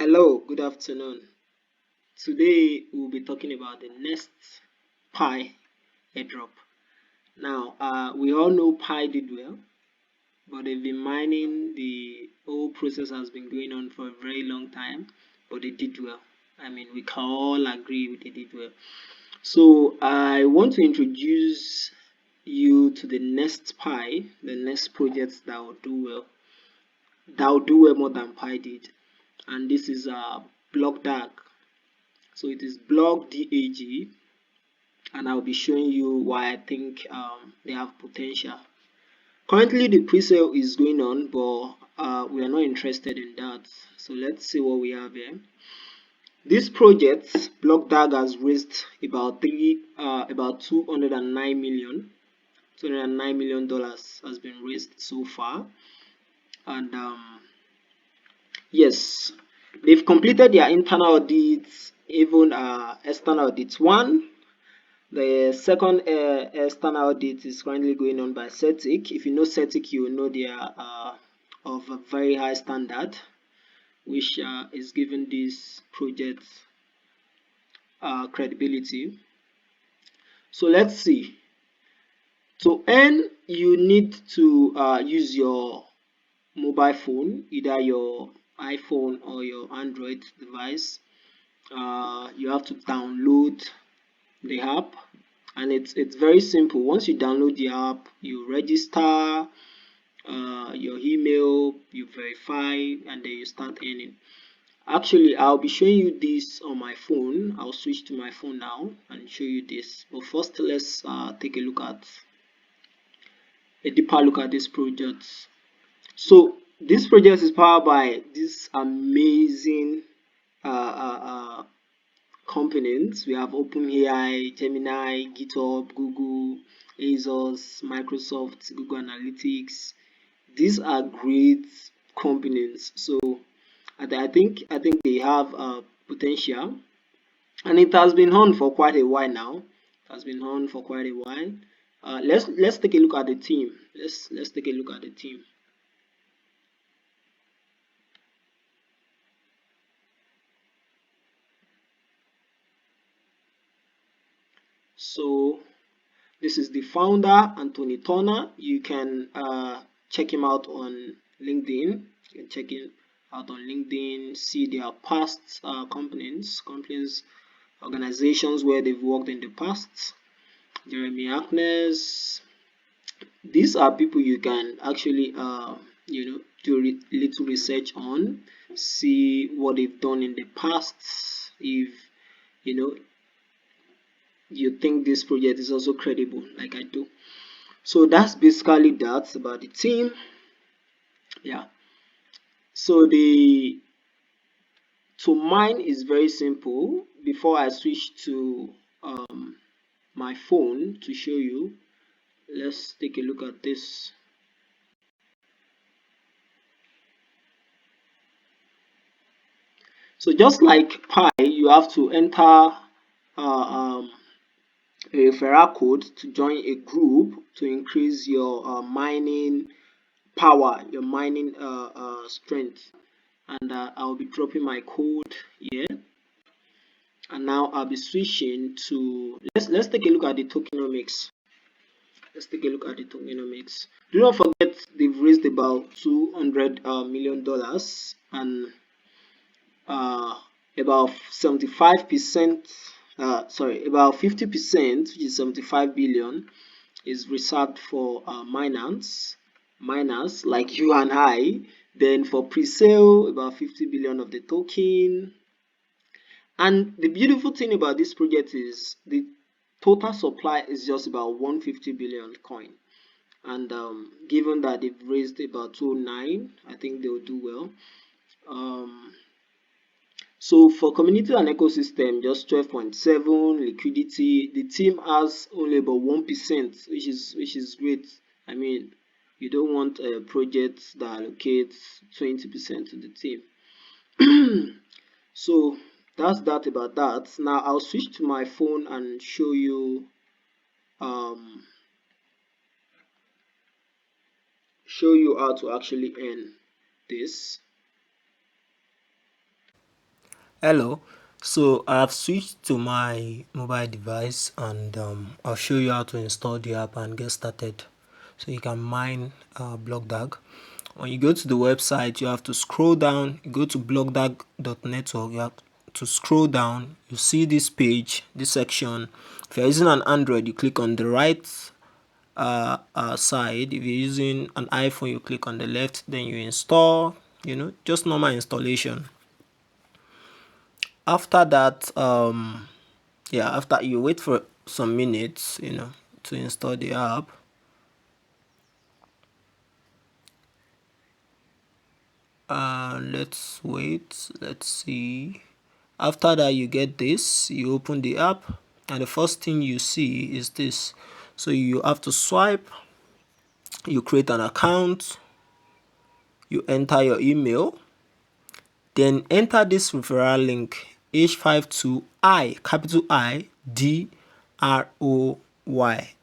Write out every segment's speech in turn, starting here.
Hello, good afternoon. Today we'll be talking about the next Pi airdrop. Now, we all know Pi did well, but they've been mining. The whole process has been going on for a very long time, but they did well. I mean, we can all agree they did well. So, I want to introduce you to the next Pi, the next project that will do well. That will do well more than Pi did, and this is blockdag. So it is blockdag, and I'll be showing you why I think they have potential. Currently the pre-sale is going on, but we are not interested in that. So let's see what we have here. This project blockdag has raised about 209 million. $209 million has been raised so far, and yes, they've completed their internal audits, even external audits. The second external audit is currently going on by CETIC. If you know CETIC, you will know they are of a very high standard, which is giving this project credibility. So let's see. To earn, you need to use your mobile phone, either your iPhone or your Android device. You have to download the app, and it's very simple. Once you download the app, you register your email, you verify, and then you start earning. Actually, I'll be showing you this on my phone. I'll switch to my phone now and show you this, but first let's take a deeper look at this project. So this project is powered by this amazing components. We have OpenAI, Gemini, GitHub, Google, ASUS, Microsoft, Google Analytics. These are great components. So I think they have potential, and it has been on for quite a while now. It has been on for quite a while. Let's take a look at the team. Let's take a look at the team. So this is the founder, Anthony Turner. You can check him out on LinkedIn. You can check him out on LinkedIn, see their past companies, organizations where they've worked in the past. Jeremy Harkness. These are people you can actually, do little research on, see what they've done in the past. If you know you think this project is also credible, like I do. So that's basically that about the team. Yeah, so the to mine is very simple. Before I switch to my phone to show you, let's take a look at this. So just like Pi, you have to enter a referral code to join a group to increase your mining power, your mining strength. And I'll be dropping my code here, and now I'll be switching to let's take a look at the tokenomics. Let's take a look at the tokenomics. Do not forget they've raised about $200 million, and about 75%, about 50%, which is 75 billion, is reserved for miners like you and I. Then for pre-sale, about 50 billion of the token. And the beautiful thing about this project is the total supply is just about 150 billion coin. And given that they've raised about 209, I think they'll do well. So for community and ecosystem, just 12.7 liquidity. The team has only about 1%, which is great. I mean, you don't want a project that allocates 20% to the team. So that's that about that. Now I'll switch to my phone and show you how to actually earn this. Hello. So I've switched to my mobile device, and I'll show you how to install the app and get started. So you can mine blockdag. When you go to the website, you have to scroll down. You go to blockdag.network. You have to scroll down. You see this page, this section. If you're using an Android, you click on the right side. If you're using an iPhone, you click on the left. Then you install. Just normal installation. After that, after you wait for some minutes, to install the app. Let's wait. Let's see. After that, you get this. You open the app, and the first thing you see is this. So you have to swipe. You create an account. You enter your email. Then enter this referral link H52I, capital I, DROY.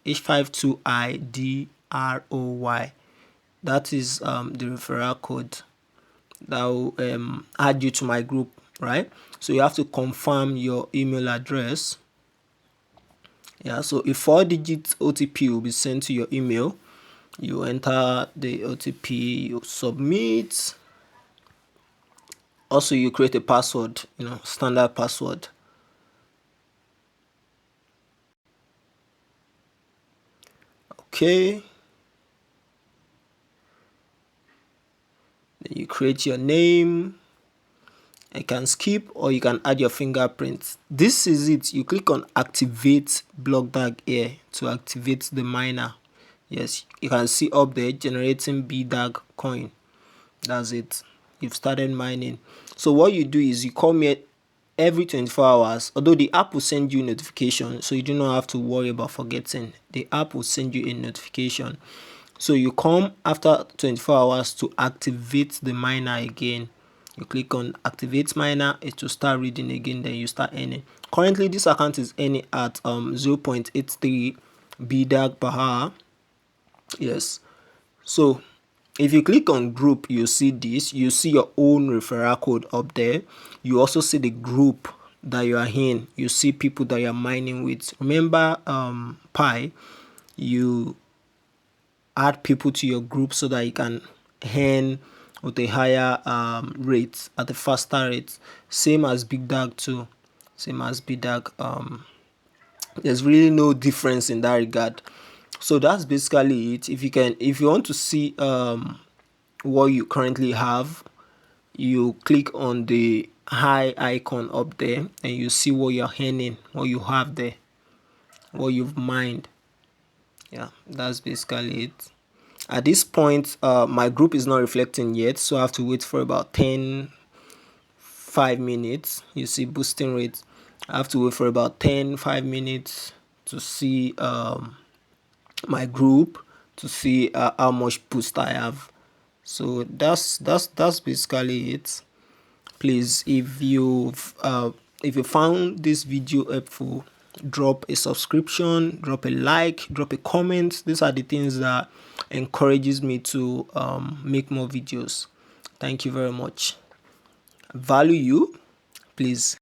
H52I, DROY. That is the referral code that will add you to my group, right? So you have to confirm your email address. Yeah, so a 4-digit OTP will be sent to your email. You enter the OTP, you submit. Also, you create a password, standard password. Okay. Then you create your name. You can skip or you can add your fingerprint. This is it. You click on activate blockdag here to activate the miner. Yes, you can see up there generating BDAG coin. That's it. You've started mining. So what you do is you come here every 24 hours, although the app will send you a notification, so you do not have to worry about forgetting. The app will send you a notification. So you come after 24 hours to activate the miner again. You click on activate miner, it will start reading again, then you start earning. Currently this account is earning at 0.83 BDAG per hour. Yes. So if you click on group, you see this. You see your own referral code up there. You also see the group that you are in. You see people that you are mining with. Remember Pi, you add people to your group so that you can earn with a higher rate, at a faster rate. Same as Big Dag too. Same as Big Dag. There's really no difference in that regard. So that's basically it. If you want to see what you currently have, you click on the high icon up there and you see what you're earning, what you have there, what you've mined. Yeah, that's basically it. At this point, my group is not reflecting yet, so I have to wait for about 5 minutes. You see boosting rate. I have to wait for about 5 minutes to see my group, to see how much boost I have. So that's basically it. Please, if you found this video helpful, drop a subscription, drop a like, drop a comment. These are the things that encourages me to make more videos. Thank you very much. Value you. Please